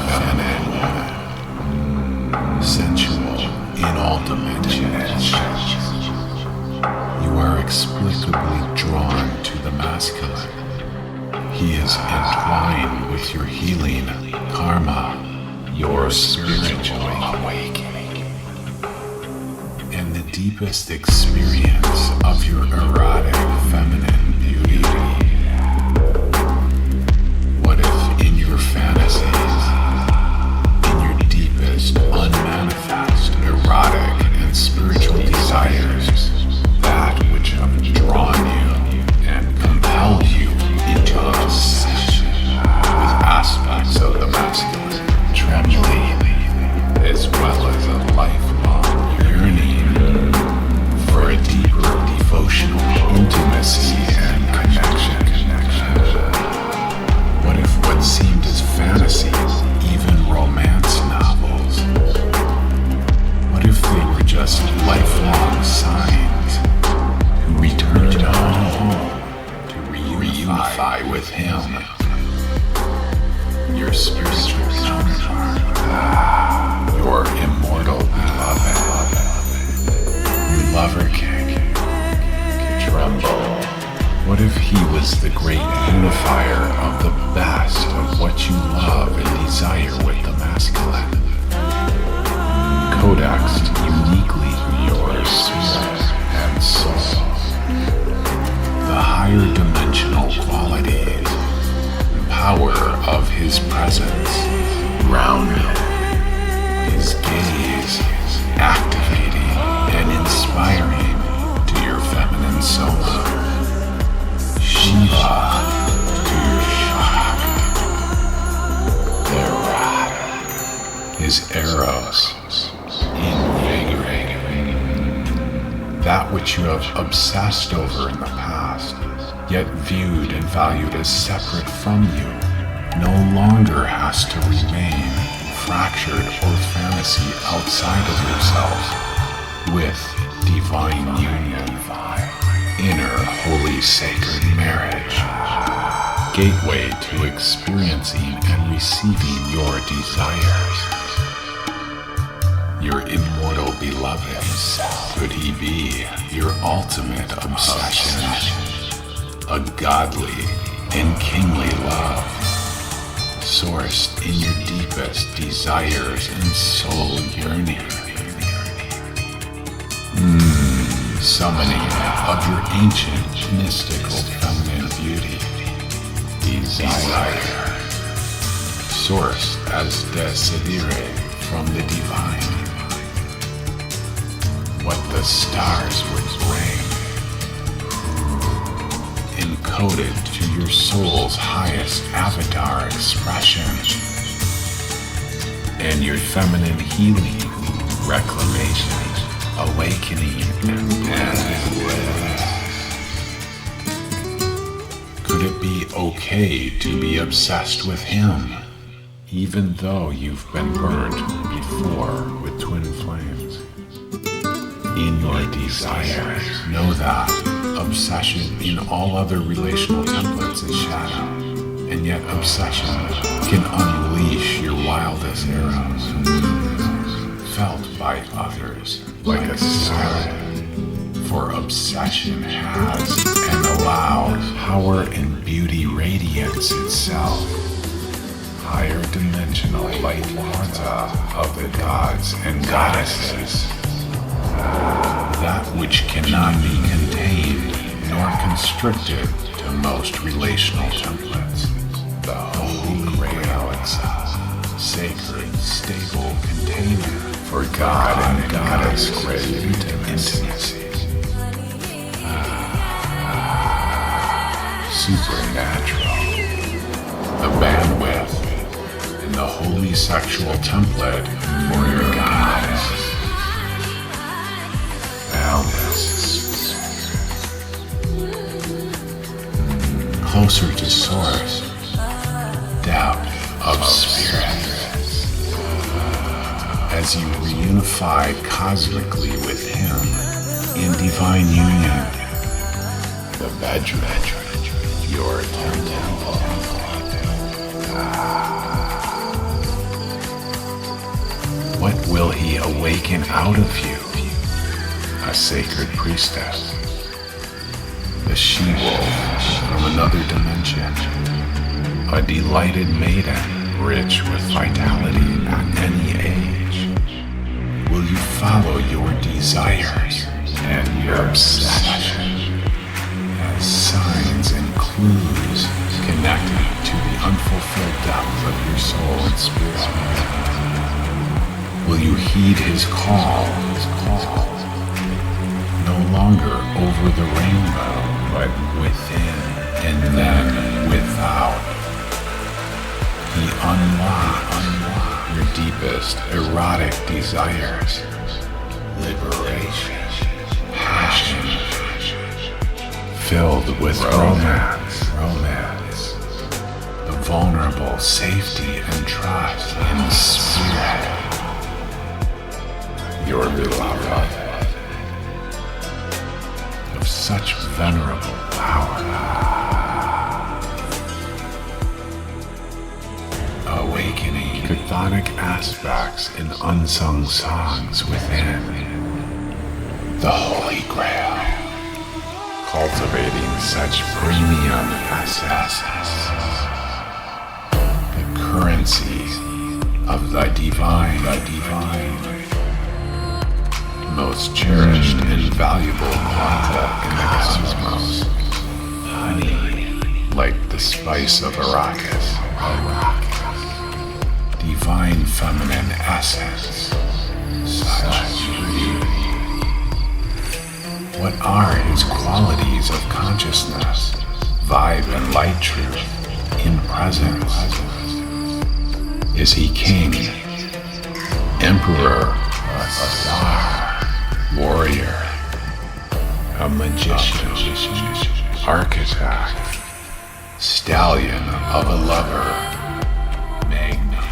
feminine, sensual in all dimensions. You are explicably drawn to the masculine. He is entwined with your healing karma, your spiritual awakening, and the deepest experience of your erotic feminine beauty. What if in your fantasies, in your deepest unmanifest erotic and spiritual desires, that which have drawn you and compelled you into obsession with aspects of the masculine, trembling, as well as a lifelong yearning for a deeper devotional intimacy and connection. What if what seemed as fantasies, even romance novels, what if they were just lifelong signs who returned home to reunify with him, your spiritual counterpart, your immortal beloved, lover king, tremble. What if he was the great unifier of the best of what you love and desire with the masculine, codexed uniquely through your spirit and soul, the higher dimensional qualities, power of his presence, grounded, his gaze activating and inspiring to your feminine soma, Shiva to your Shakti, erotic, his Eros invigorating, that which you have obsessed over in the past, yet viewed and valued as separate from you, no longer has to remain fractured or fantasy outside of yourself with divine union, inner holy sacred marriage, gateway to experiencing and receiving your desires. Your immortal beloved, could he be your ultimate obsession? A godly and kingly love, sourced in your deepest desires and soul yearning. Summoning of your ancient mystical feminine beauty, desire, sourced as desidere from the divine. What the stars would bring, encoded to your soul's highest avatar expression, and your feminine healing, reclamation, awakening, and bliss. Could it be okay to be obsessed with him, even though you've been burnt before with twin flames? In your desires, know that obsession in all other relational templates is shadow, and yet obsession can unleash your wildest arrows, felt by others like a siren. For obsession has and allows power and beauty radiance itself, higher dimensional light quanta of the gods and goddesses, that which cannot be contained nor constricted to most relational templates, the Holy Grail itself, sacred, stable container for God and Goddess grade intimacy. Supernatural, the bandwidth in the holy sexual template for your goddess. Boundless, closer to source, depth of spirit. As you reunify cosmically with him in divine union, the bedroom, your temple, awaken out of you a sacred priestess, the she-wolf from another dimension, a delighted maiden rich with vitality at any age. Will you follow your desires and your obsession as signs and clues connecting to the unfulfilled depth of your soul and spirit? Will you heed his call, no longer over the rainbow, but within and then without? He unlocked your deepest erotic desires, liberation, passion, filled with romance, the vulnerable safety and trust in spirit. Your beloved, of such venerable power, awakening chthonic aspects in unsung songs within the Holy Grail, cultivating such premium assets, the currency of the divine, most cherished and valuable quanta in the cosmos, honey, like the spice of Arrakis, divine feminine essence, such beauty. What are his qualities of consciousness, vibe and light truth in presence? Is he king, emperor, a star, warrior, a magician, architect, stallion of a lover, magna,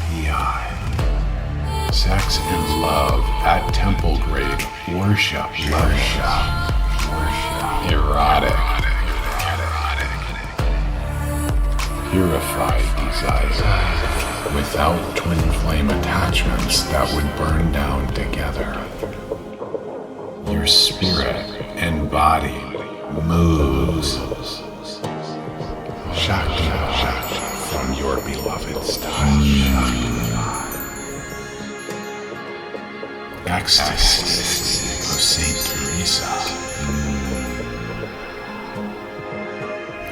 PI, sex and love at temple grade, worship, erotic, purified desire, without twin flame attachments that would burn down together. Your spirit and body moves. Shakti from your beloved's touch. Ecstasy of Saint Teresa.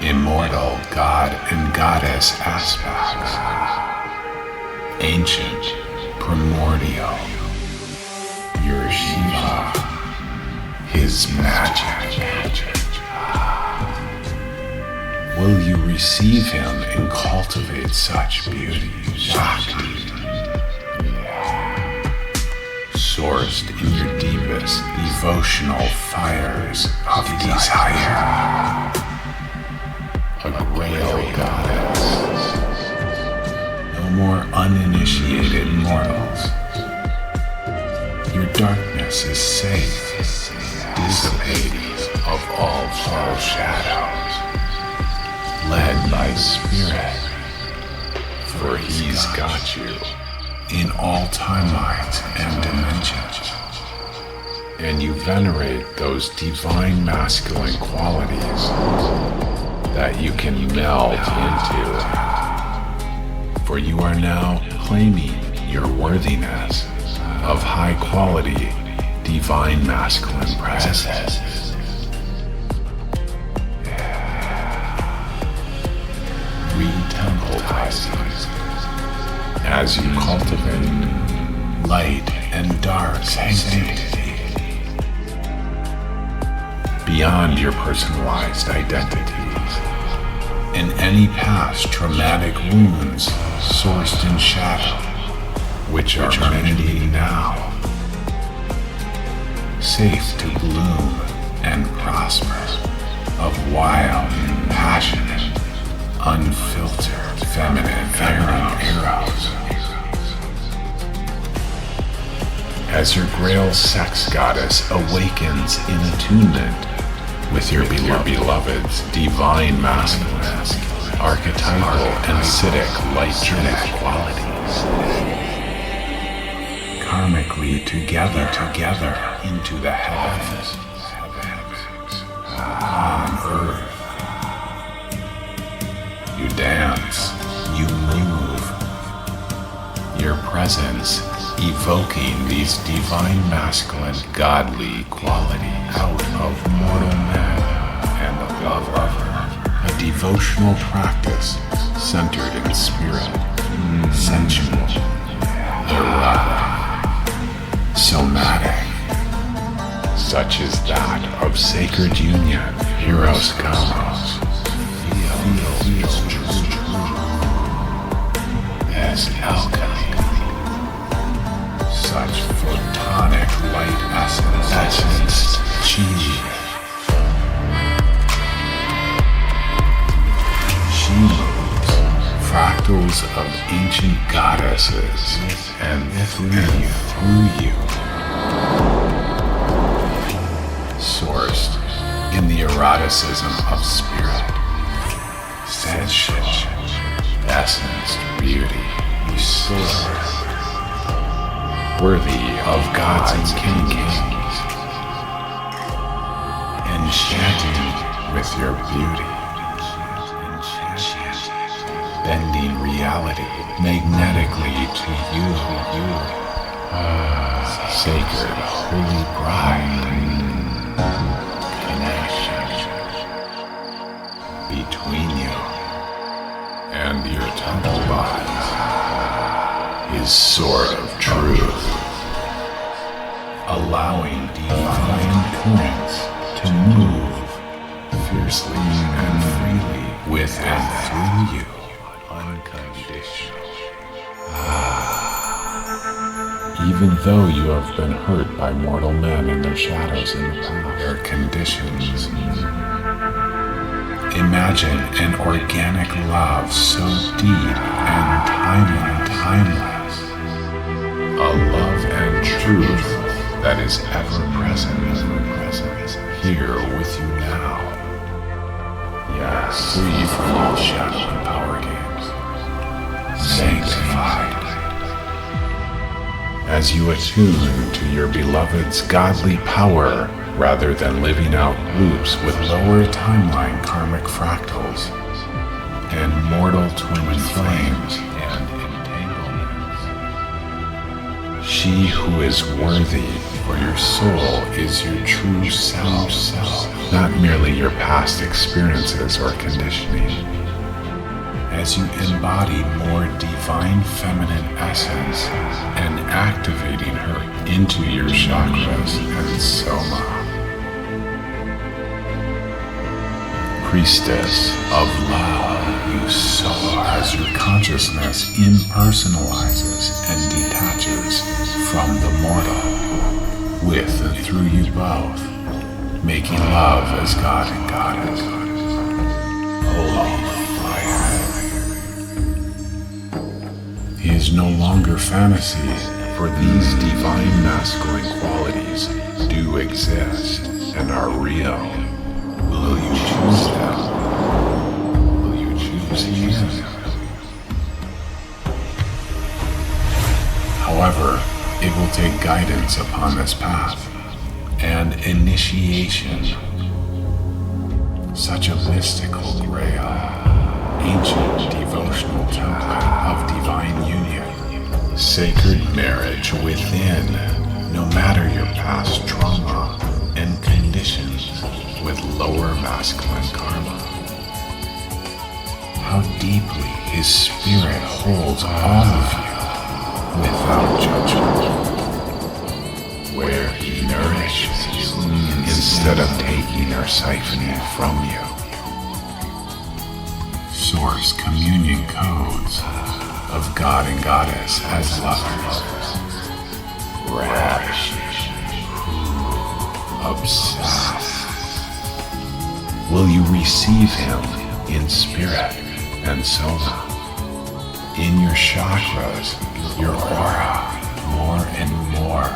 Immortal God and Goddess aspects. Ancient, primordial. Your Shiva. His magic. Will you receive him and cultivate such beauty? Shakti. Sourced in your deepest devotional fires of desire. A Grail goddess. No more uninitiated mortals. Your darkness is safe. Dissipating of all false shadows, led by spirit, for he's got you in all timelines and dimensions, and you venerate those divine masculine qualities that you can meld into, for you are now claiming your worthiness of high quality divine masculine presence. Re-templeizing as you cultivate light and dark sanctity beyond your personalized identities and any past traumatic wounds sourced in shadow, which are mending now. Safe to bloom and prosper of wild, passionate, unfiltered, feminine Eros. As your Grail sex goddess awakens in attunement with your beloved's divine masculine, archetypal and acidic light truth qualities. karmically together into the heavens. On earth. You dance, you move, your presence evoking these divine masculine godly qualities out of mortal man and the lover. A devotional practice centered in spirit, sensual, erotic, somatic, such as that of sacred union, Hieros, Gamos. Feels true as alchemy. Such photonic light essence, chi. She moves fractals of ancient goddesses and through you. Sourced in the eroticism of spirit, sensual, essenced beauty, source, worthy of gods and kings, enchanting with your beauty, bending reality magnetically to you, sacred holy bride. Connection between you and your temple bodies is sword of truth, allowing divine currents to move fiercely and freely with and through you, unconditional. Even though you have been hurt by mortal men and their shadows in the past, their conditions. Imagine an organic love so deep and timeless. A love and truth that is ever present, here with you now. Yes, free from all shadow and power games. Sanctified. As you attune to your beloved's godly power, rather than living out loops with lower timeline karmic fractals and mortal twin flames and entanglements. She who is worthy for your soul is your true self, not merely your past experiences or conditioning. As you embody more divine feminine essence and activating her into your chakras and soma. Priestess of love, you soar as your consciousness impersonalizes and detaches from the mortal, with and through you both, making love as God and Goddess. Holy fire. It is no longer fantasy, for these divine masculine qualities do exist and are real. Will you choose them? Will you choose him? However, it will take guidance upon this path and initiation. Such a mystical grail, ancient devotional template of divine union, sacred marriage within, no matter your past trauma and conditions with lower masculine karma. How deeply his spirit holds all of you without judgment, where he nourishes you instead of taking or siphoning from you. Source communion codes of God and Goddess as lovers. Rash, obsessed. Will you receive him in spirit and soma? In your chakras, your aura, more and more,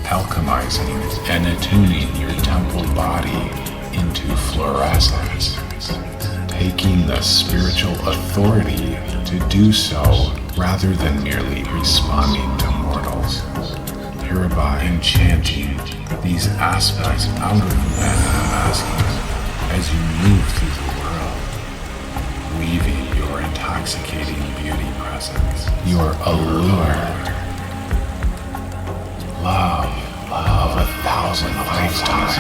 alchemizing and attuning your temple body into fluorescence, taking the spiritual authority to do so rather than merely responding to mortals. hereby enchanting these aspects out of men and masculine as you move through the world, weaving your intoxicating beauty presence, your allure, love of 1,000 lifetimes,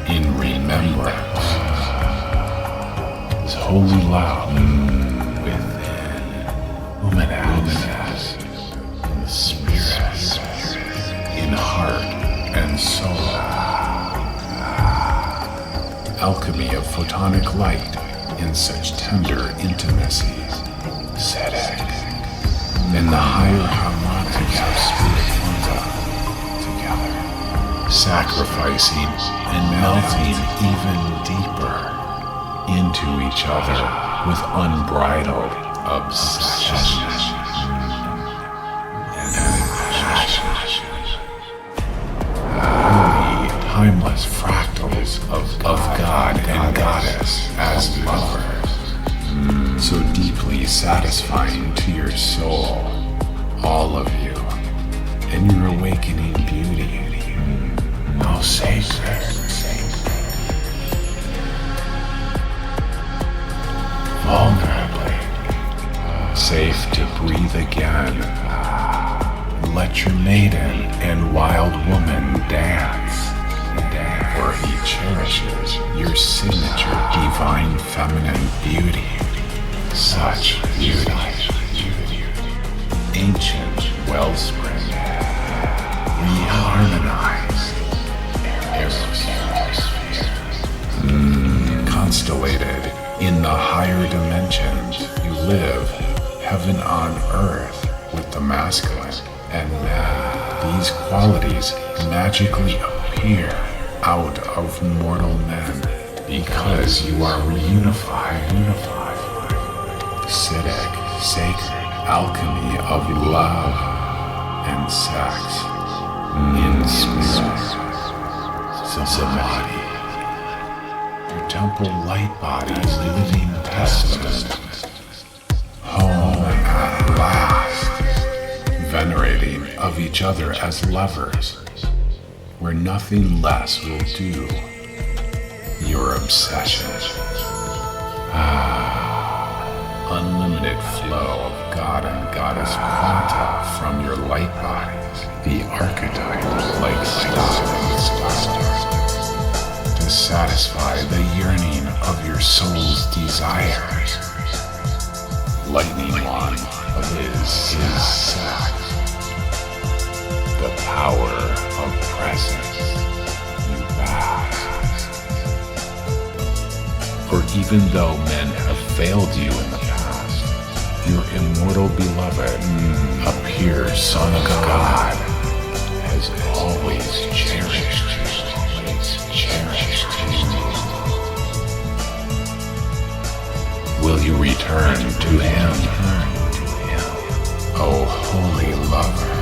in remembrance, this holy love within, luminous, in the spirit, in heart and soul. Alchemy of photonic light in such tender intimacies, Sedek, in the higher harmonics of spirit together, sacrificing and melting even deeper into each other with unbridled obsession and passion. Holy, timeless fractals of God and Goddess as lovers, so deeply satisfying to your soul, all of you, and your awakening beauty. How sacred. Vulnerably, safe to breathe again. Let your maiden and wild woman dance, for he cherishes your signature divine feminine beauty. Such beauty, ancient wellspring, reharmonized, Eros, constellated in the higher dimensions. You live heaven on earth with the masculine and men. These qualities magically appear out of mortal men because you are reunified. Acidic, sacred alchemy of love and sex in spirit. Samadhi. Your temple light bodies living testament. Home at last. Venerating of each other as lovers, where nothing less will do. Your obsession. Unlimited flow of God and Goddess quanta from your light bodies, the archetypes like stars, to satisfy the yearning of your soul's desires. Lightning one of his sex, the power of presence you bask. For even though men have failed you in the past, your immortal beloved, a pure Son of God, has always cherished you. Will you return to him, O holy lover?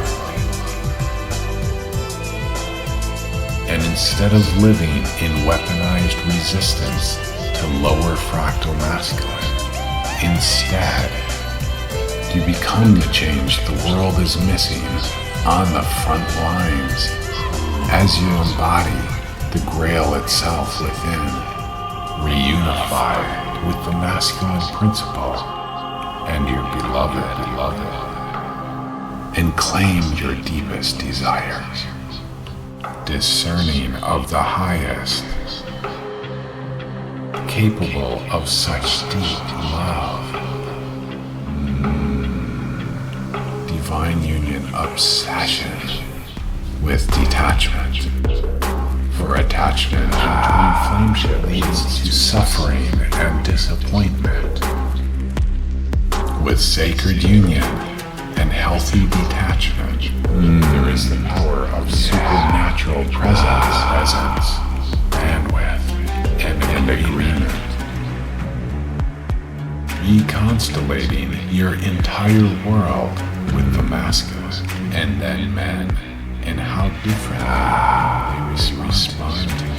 And instead of living in weaponized resistance to lower fractal masculine, instead, you become the change the world is missing on the front lines as you embody the Grail itself within, reunified with the masculine principle and your beloved, and claim your deepest desires, discerning of the highest, capable of such deep love. Divine union obsession with detachment. For attachment and twin flameship leads to suffering and disappointment. With sacred union and healthy detachment, there is the power of supernatural presence, bandwidth, and agreement. Reconstellating your entire world with the masculine and then men, and how differently they respond to you.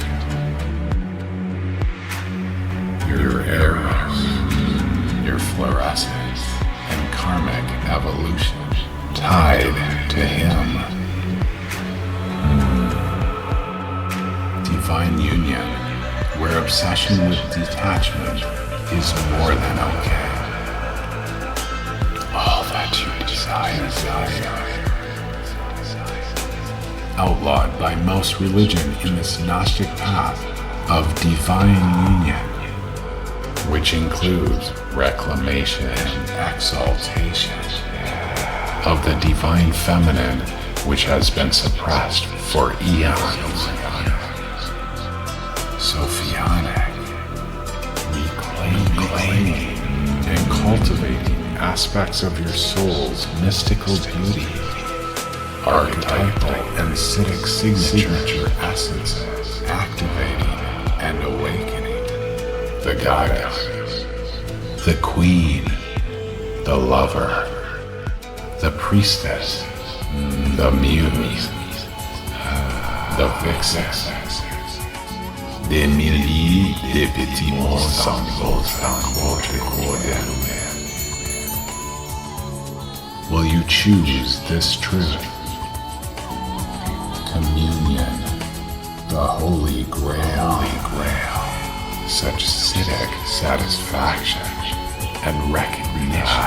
Your Eros, your fluorescence, and karmic evolution tied to him. Divine union, where obsession with detachment is more than okay. All that you desire. Outlawed by most religion in this Gnostic path of divine union, which includes reclamation and exaltation of the divine feminine, which has been suppressed for eons. Sophionic, reclaiming and cultivating aspects of your soul's mystical beauty, archetypal and acidic signature essences, activating and awakening the goddess, the queen, the lover, the priestess, the muse, the vixen, des milliers de petits mots sanglots recordés. Will you choose this truth? Communion, the Holy Grail, such acidic satisfaction and recognition.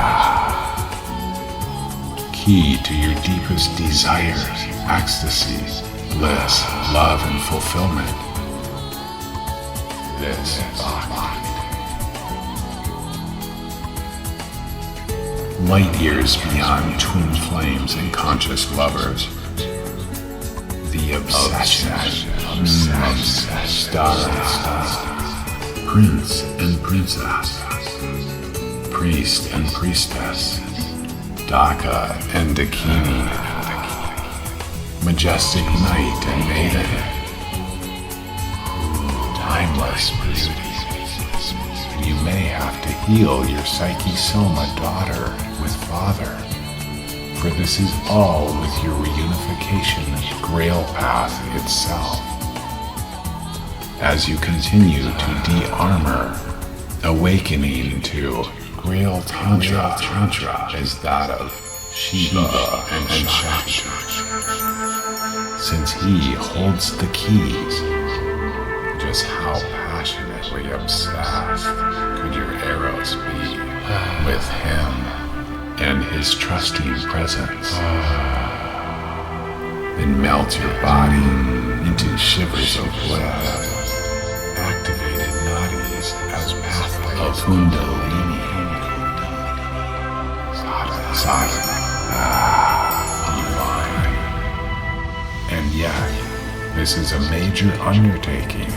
Key to your deepest desires, ecstasy, bliss, love, and fulfillment. This body. Light years beyond twin flames and conscious lovers. The obsession, star, prince and princess, priest and priestess, Daka and Dakini, majestic knight and maiden, timeless beauty. You may have to heal your Psyche Soma daughter with father, for this is all with your reunification Grail path itself. As you continue to de-armor, awakening to Grail Tantra is that of Shiva and Shakti, since he holds the keys. Just how passionately obsessed could your Eros be with him and his trusting presence? Then melt your body into shivers of bliss, activated nadis as pathways of Kundalini, sadhana, divine. And yet, this is a major undertaking.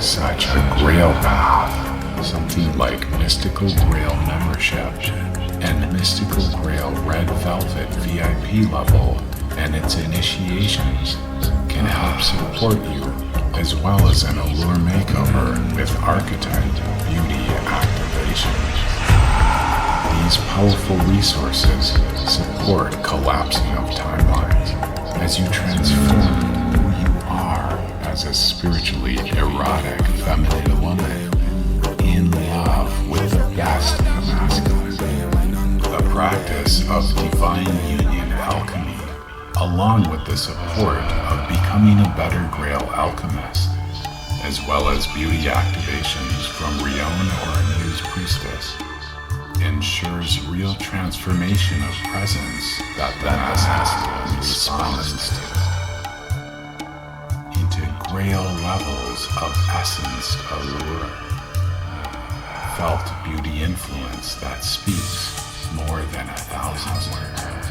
Such a Grail path, something like Mystical Grail membership and Mystical Grail Red Velvet VIP level and its initiations can help support you, as well as an allure makeover with archetype beauty activation. These powerful resources support collapsing of timelines as you transform who you are as a spiritually erotic feminine woman in love with the best of the masculine. The practice of divine union alchemy, along with the support of becoming a better Grail alchemist, as well as beauty activations from Rion or a Muse priestess, ensures real transformation of presence that the masculine responds to, into Grail levels of essence allure, felt beauty influence that speaks more than 1,000 words.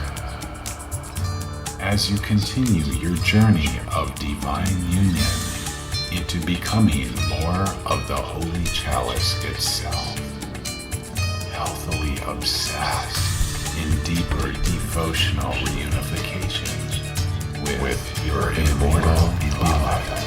As you continue your journey of divine union into becoming more of the Holy Chalice itself, healthily obsessed in deeper devotional reunification with your Immortal Beloved.